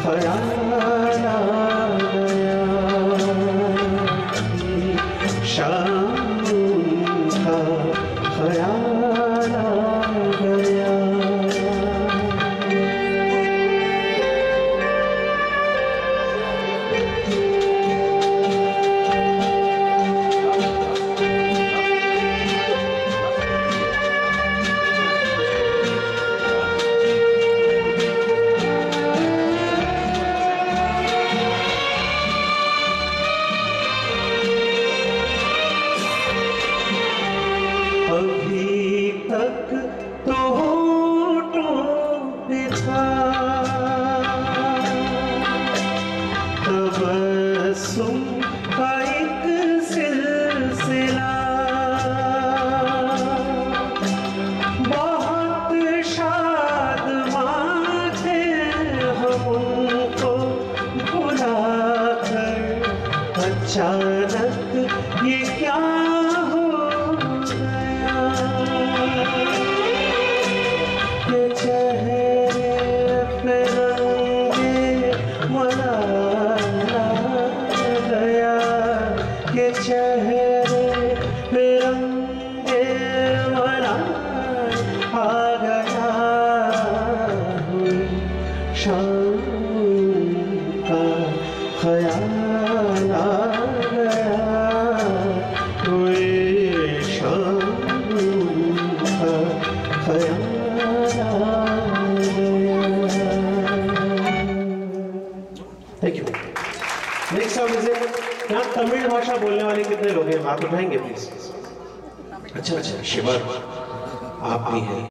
ख्याल आ गया, शाम का ख्याल आ गया। अभी तक तो होठों पे था तबस्सुम का एक सिलसिला, बहुत शादमां थे हम उनको भुलाकर, अचानक ये क्या हो गया कि चेहरे पे रंगे मलाल आ गया, कि चेहरे पे रंगे मलाल आ गया। शाम का ख्याल आ गया, शाम का ख्याल आ गया। Thank you. Next song is यहाँ तमिल भाषा बोलने वाले कितने लोग हैं, हाथ उठाएंगे प्लीज। अच्छा, शिवर आप भी हैं।